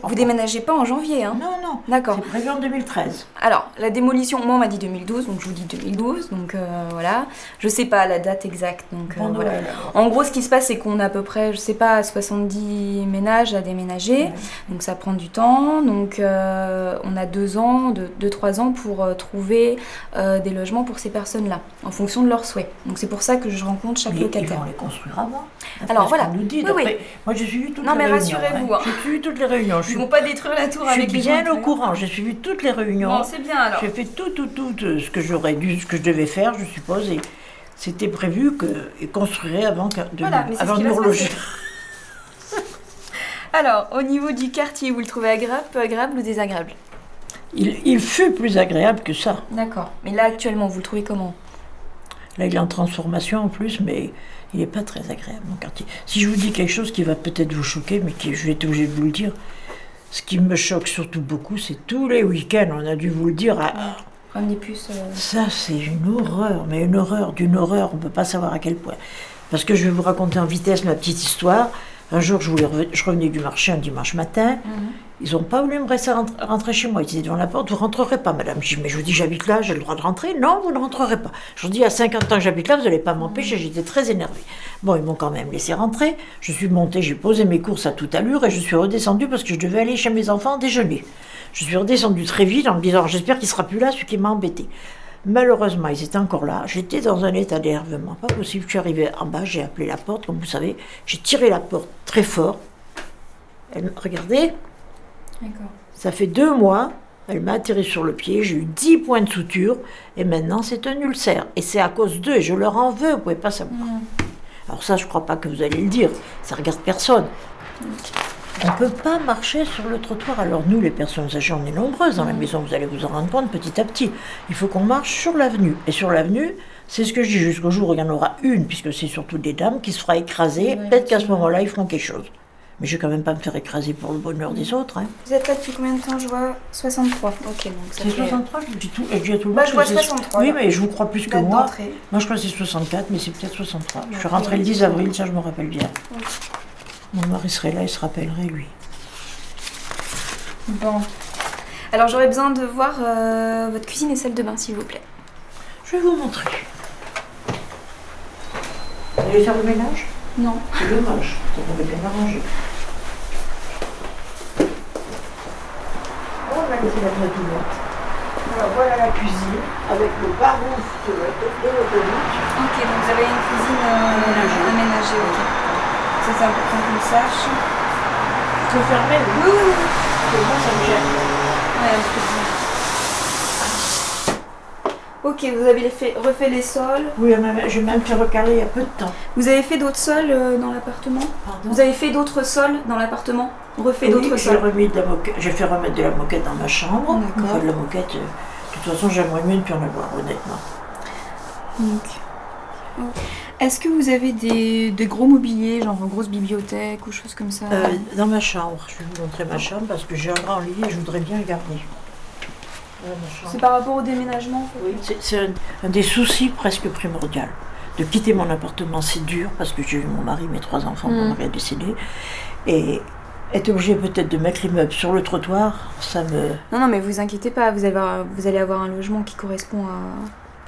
Vous déménagez pas en janvier, hein? Non, non. D'accord. C'est prévu en 2013. Alors, la démolition, moi on m'a dit 2012, donc je vous dis 2012, donc voilà. Je sais pas la date exacte, donc Bon voilà. Noël, En gros, ce qui se passe, c'est qu'on a à peu près, je sais pas, 70 ménages à déménager, donc ça prend du temps. Donc on a 2 ans, 2-3 ans pour trouver des logements pour ces personnes-là, en fonction de leurs souhaits. Donc c'est pour ça que je rencontre chaque locataire. Ils vont les construire avant. Alors voilà. On nous dit, Oui. Moi j'ai suivi toutes Non, les mais réunions. rassurez-vous, hein. J'ai suivi toutes les réunions. Ils vont pas détruire la tour Je suis avec les bien gens. au courant, j'ai suivi toutes les réunions. Bon, c'est bien alors. J'ai fait tout ce que j'aurais dû, ce que je devais faire, je suppose. Et c'était prévu qu'ils construiraient avant de nous reloger. Alors, au niveau du quartier, vous le trouvez agréable ou désagréable? Il fut plus agréable que ça. D'accord. Mais là, actuellement, vous le trouvez comment? Là, il est en transformation en plus, mais il n'est pas très agréable, mon quartier. Si je vous dis quelque chose qui va peut-être vous choquer, mais je vais être obligée de vous le dire, ce qui me choque surtout beaucoup, c'est tous les week-ends, on a dû vous le dire. Comme des puces. Ça, c'est une horreur, mais une horreur, d'une horreur, on ne peut pas savoir à quel point. Parce que je vais vous raconter en vitesse ma petite histoire. Un jour, je revenais du marché un dimanche matin. Ils n'ont pas voulu me laisser rentrer chez moi. Ils étaient devant la porte, vous ne rentrerez pas, madame. Je dis, mais je vous dis, j'habite là, j'ai le droit de rentrer. Non, vous ne rentrerez pas. Je vous dis, à 50 ans que j'habite là, vous n'allez pas m'empêcher. J'étais très énervée. Bon, ils m'ont quand même laissé rentrer. Je suis montée, j'ai posé mes courses à toute allure et je suis redescendue parce que je devais aller chez mes enfants déjeuner. Je suis redescendue très vite en me disant, j'espère qu'il ne sera plus là, celui qui m'a embêtée. Malheureusement, ils étaient encore là. J'étais dans un état d'énervement pas possible. Je suis arrivée en bas, j'ai appelé la porte, comme vous savez. J'ai tiré la porte très fort. Regardez. D'accord. Ça fait 2 mois, elle m'a atterri sur le pied, j'ai eu 10 points de suture, et maintenant c'est un ulcère. Et c'est à cause d'eux, et je leur en veux, vous ne pouvez pas savoir. Alors ça, je ne crois pas que vous allez le dire, ça ne regarde personne. On ne peut pas marcher sur le trottoir. Alors nous, les personnes âgées, on est nombreuses dans la maison, vous allez vous en rendre compte petit à petit. Il faut qu'on marche sur l'avenue. Et sur l'avenue, c'est ce que je dis, jusqu'au jour où il y en aura une, puisque c'est surtout des dames, qui se fera écraser, peut-être qu'à ce moment-là, ils feront quelque chose. Mais je vais quand même pas me faire écraser pour le bonheur des autres. Hein. Vous êtes là depuis combien de temps? Je vois 63. Ok, donc ça c'est fait... 63, je dis tout, et je dis à tout le Bah, monde je vois que 63. Oui, mais je vous crois plus que moi. D'entrée. Moi, je crois que c'est 64, mais c'est peut-être 63. Je suis rentrée le 10 avril, ça je me rappelle bien. Mon mari serait là, il se rappellerait, lui. Bon. Alors, j'aurais besoin de voir votre cuisine et salle de bain, s'il vous plaît. Je vais vous montrer. Vous allez faire le ménage? Non. C'est dommage, ça devrait bien arranger. On va laisser la boîte ouverte. Alors voilà la cuisine, avec le barouf de l'autoroute. Ok, donc vous avez une cuisine aménagée, ok. Ça, c'est important qu'on le sache. Il faut fermer, oui. Oui. Parce que moi, ça me gêne. Ouais, un peu de... Ok, vous avez refait les sols. Oui, j'ai même fait recaler il y a peu de temps. Vous avez fait d'autres sols dans l'appartement? Vous avez fait d'autres sols dans l'appartement? Refait d'autres sols? J'ai fait remettre de la moquette dans ma chambre. D'accord. De la moquette, de toute façon, j'aimerais mieux ne plus en avoir, honnêtement. Donc, est-ce que vous avez des gros mobiliers, genre une grosse bibliothèque ou choses comme ça? Dans ma chambre. Je vais vous montrer ma chambre parce que j'ai un grand lit et je voudrais bien le garder. C'est par rapport au déménagement? Oui, c'est un des soucis presque primordiaux. De quitter mon appartement, c'est dur parce que j'ai eu mon mari, mes 3 enfants, mon mari a décédé. Et être obligé peut-être de mettre les meubles sur le trottoir, ça me... Non, mais vous inquiétez pas, vous allez avoir un logement qui correspond à...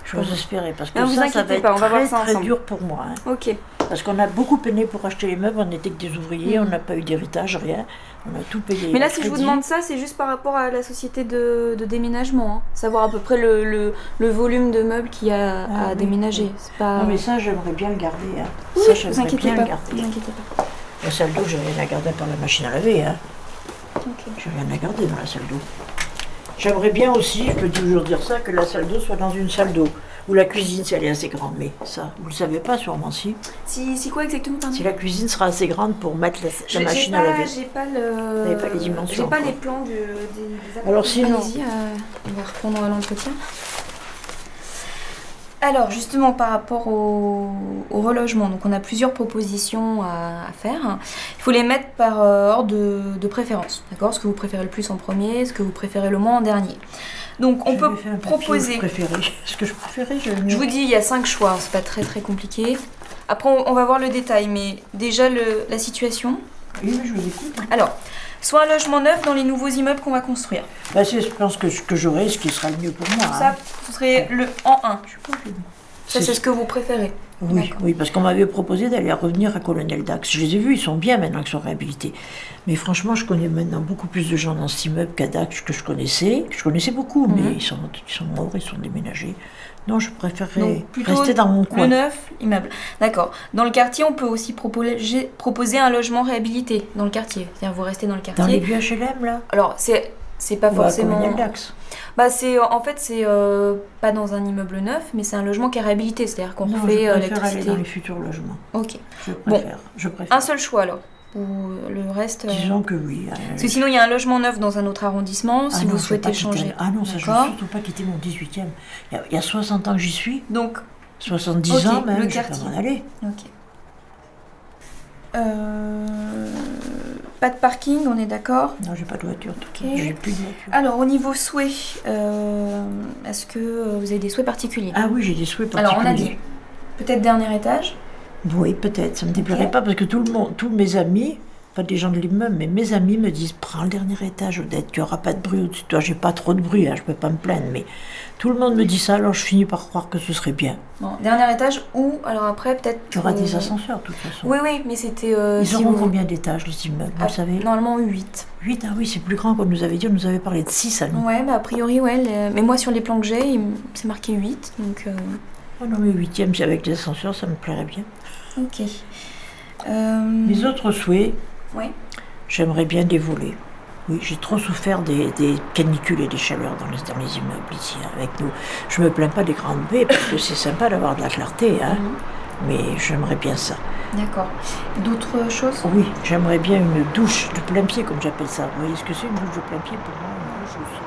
J'ose espérer, parce que non, ça va être on va voir ça très ensemble. dur pour moi. Hein. Ok. Parce qu'on a beaucoup peiné pour acheter les meubles, on n'était que des ouvriers, on n'a pas eu d'héritage, rien. On a tout payé. Mais là, si je vous demande ça, c'est juste par rapport à la société de déménagement. Hein. Savoir à peu près le volume de meubles qu'il y a à déménager. C'est pas... Non, mais ça, j'aimerais bien le garder. Hein. Oui, ça, vous inquiétez pas. Vous inquiétez pas. La salle d'eau, j'ai rien à garder par la machine à laver. Hein. Okay. J'ai rien à garder dans la salle d'eau. J'aimerais bien aussi, je peux toujours dire ça, que la salle d'eau soit dans une salle d'eau. Ou la cuisine, si elle est assez grande. Mais ça, vous le savez pas sûrement, si. Si quoi exactement, pardon? Si la cuisine sera assez grande pour mettre la machine à laver. J'ai pas Vous n'avez pas les dimensions. J'ai pas les plans des appartements. Alors sinon... Allez-y, on va reprendre l'entretien. Alors justement par rapport au relogement, donc on a plusieurs propositions à faire. Il faut les mettre par ordre de préférence, d'accord? Ce que vous préférez le plus en premier, ce que vous préférez le moins en dernier. Donc on peut proposer... Ce que je préférais, je vous dis, il y a 5 choix, c'est pas très compliqué. Après on va voir le détail, mais déjà la situation. Oui, mais je vous écoute. Alors, soit un logement neuf dans les nouveaux immeubles qu'on va construire. Bah, je pense que ce que j'aurai, ce qui sera le mieux pour moi. Ça, hein. ce serait le en 1. Ça, c'est ce que vous préférez. Oui, parce qu'on m'avait proposé d'aller revenir à Colonel Dax. Je les ai vus, ils sont bien maintenant qu'ils sont réhabilités. Mais franchement, je connais maintenant beaucoup plus de gens dans cet immeuble qu'à Dax que je connaissais. Je connaissais beaucoup, mais ils sont morts, ils sont déménagés. Non, je préférerais rester dans mon coin. Le neuf immeuble. D'accord. Dans le quartier, on peut aussi proposer un logement réhabilité dans le quartier. C'est-à-dire vous restez dans le quartier. Dans les vieux HLM, là? Alors, c'est pas forcément... Colonel Dax. Bah c'est pas dans un immeuble neuf, mais c'est un logement qui est réhabilité, c'est-à-dire qu'on refait l'électricité. Je préfère aller dans les futurs logements. Ok. Je préfère. Un seul choix alors. Ou le reste. Disons que oui. Parce que sinon il y a un logement neuf dans un autre arrondissement si vous souhaitez changer. Ah non, ça je ne veux surtout pas quitter mon 18e. Il y a 60 ans que j'y suis. Donc 70 ans même. Le quartier. Je vais m'en aller. Ok. Pas de parking, on est d'accord? Non, j'ai pas de voiture. Ok. J'ai plus de voiture. Alors, au niveau souhaits, est-ce que vous avez des souhaits particuliers? Ah oui, j'ai des souhaits particuliers. Alors, on a dit peut-être dernier étage? Oui, peut-être, ça ne me déplairait pas, parce que tous mes amis, pas des gens de l'immeuble, mais mes amis me disent, prends le dernier étage, Odette, tu n'auras pas de bruit au-dessus de toi. J'ai pas trop de bruit, hein, je peux pas me plaindre, mais tout le monde me dit ça, alors je finis par croire que ce serait bien. Bon, dernier étage ou alors après peut-être... Tu auras des ascenseurs, de toute façon. Oui, oui, mais c'était... Ils auront combien d'étages, les immeubles, vous savez? Normalement 8. 8, ah oui, c'est plus grand qu'on nous avait dit, on nous avait parlé de 6 à nous. Ouais, bah a priori, ouais, mais moi sur les plans que j'ai, c'est marqué 8, donc... Oh non, mais 8e, avec les ascenseurs, ça me plairait bien. Ok. Les autres souhaits, oui. J'aimerais bien des volets. Oui, j'ai trop souffert des canicules et des chaleurs dans les immeubles ici, avec nous. Je me plains pas des grandes baies, parce que c'est sympa d'avoir de la clarté, hein, mais j'aimerais bien ça. D'accord. D'autres choses? Oui, j'aimerais bien une douche de plein pied, comme j'appelle ça. Vous voyez ce que c'est, une douche de plein pied pour moi? Une douche aussi.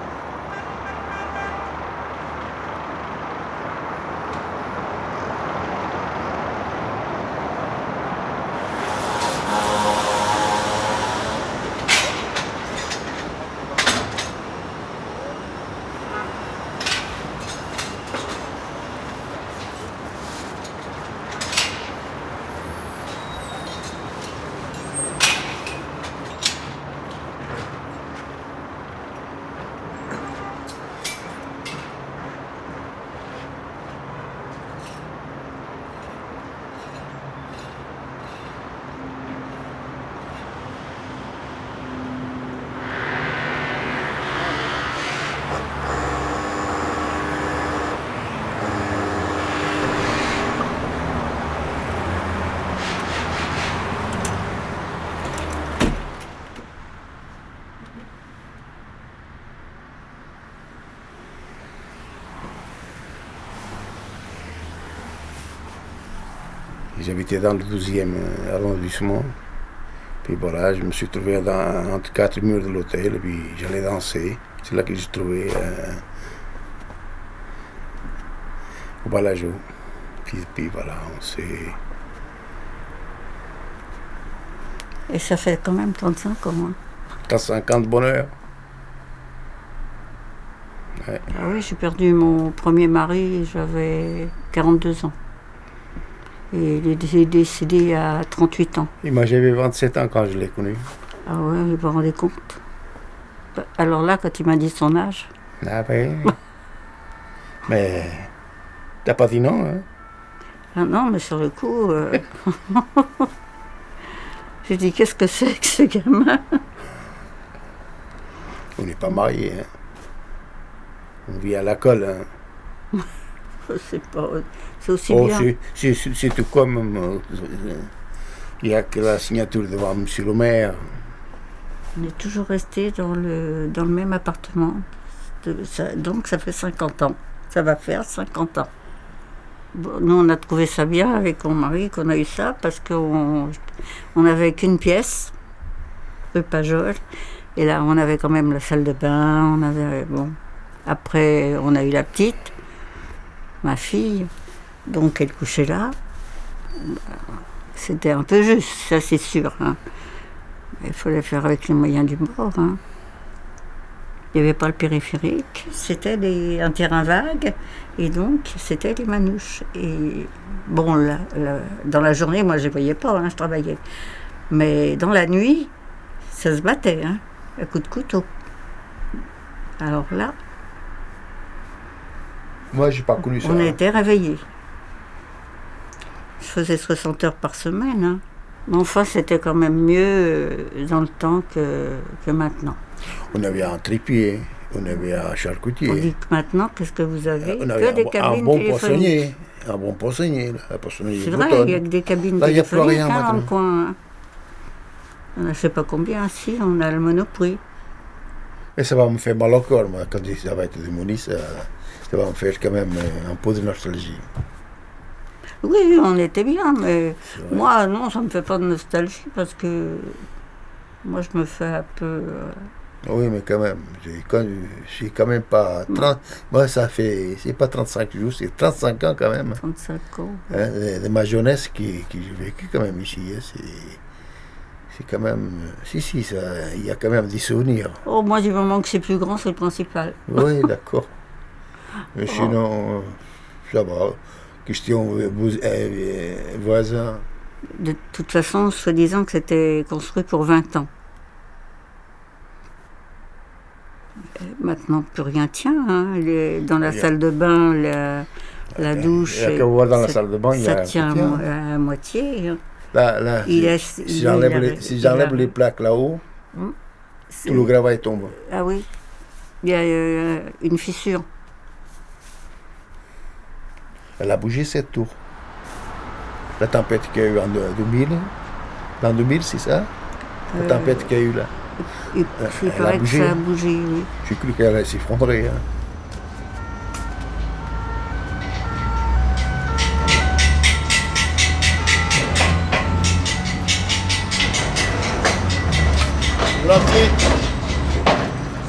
J'habitais dans le 12e arrondissement. Puis voilà, je me suis trouvé entre 4 murs de l'hôtel, et puis j'allais danser. C'est là que j'ai trouvé au Balajo. Puis voilà, on s'est... Et ça fait quand même 35 ans. Hein. 35 ans de bonheur. Ouais. Ah oui, j'ai perdu mon premier mari, j'avais 42 ans. Et il est décédé à 38 ans. Et moi j'avais 27 ans quand je l'ai connu. Ah ouais, vous vous rendez compte? Alors là, quand il m'a dit son âge... Ah oui. Mais t'as pas dit non, hein? Ah non, mais sur le coup... j'ai dit, qu'est-ce que c'est que ce gamin? On n'est pas mariés, hein? On vit à la colle, hein? C'est pas... C'est aussi bien. C'est tout comme... Il n'y a que la signature devant M. le maire. On est toujours resté dans le même appartement. Donc ça fait 50 ans. Ça va faire 50 ans. Bon, nous, on a trouvé ça bien avec mon mari qu'on a eu ça parce qu'on n'avait qu'une pièce, rue Pajol. Et là, on avait quand même la salle de bain. On avait, bon. Après, on a eu la petite, ma fille. Donc elle couchait là. C'était un peu juste, ça c'est sûr. Hein. Il fallait faire avec les moyens du bord. Hein. Il n'y avait pas le périphérique, c'était un terrain vague, et donc c'était les manouches. Et bon, dans la journée, moi je ne voyais pas, hein, je travaillais. Mais dans la nuit, ça se battait, hein, à coups de couteau. Alors là, moi j'ai pas connu ça. On était réveillés. Je faisais 60 heures par semaine. Hein. Mais enfin, c'était quand même mieux dans le temps que maintenant. On avait un trépied, on avait un charcutier. On dit que maintenant, qu'est-ce que vous avez? On avait que des cabines téléphoniques. Un bon poissonnier. C'est vrai, il n'y a que des cabines téléphoniques dans le coin. On ne sait pas combien, si, on a le Monoprix. Et ça va me faire mal au corps, moi, quand ça va être démoli, ça va me faire quand même un peu de nostalgie. Oui, on était bien, mais moi, non, ça ne me fait pas de nostalgie parce que moi, je me fais un peu... Oui, mais quand même, j'ai quand même pas... 30, moi, ça fait... C'est pas 35 jours, c'est 35 ans quand même. 35 ans. Hein, de ma jeunesse que j'ai vécu quand même ici. Hein, c'est quand même... Si, il y a quand même des souvenirs. Oh, moi, du moment que c'est plus grand, c'est le principal. Oui, d'accord. Mais sinon, ça va. Question voisin. De toute façon, soi-disant que c'était construit pour 20 ans. Maintenant, plus rien tient. Hein. Dans la salle de bain, la douche, Il y a qu'à voir dans la salle de bain, il y a ça un tient soutien. à moitié. Là, si j'enlève les plaques là-haut, tout le gravaille tombe. Ah oui, il y a une fissure. Elle a bougé cette tour. La tempête qu'il y a eu en 2000, l'an 2000, c'est ça? La tempête qu'il y a eu là. Il paraît que ça a bougé, oui. J'ai cru qu'elle allait s'effondrer. Hein.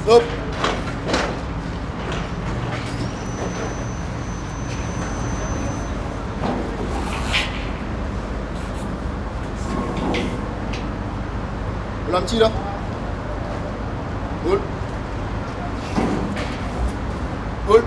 Hop. Un petit là. Cool. Cool.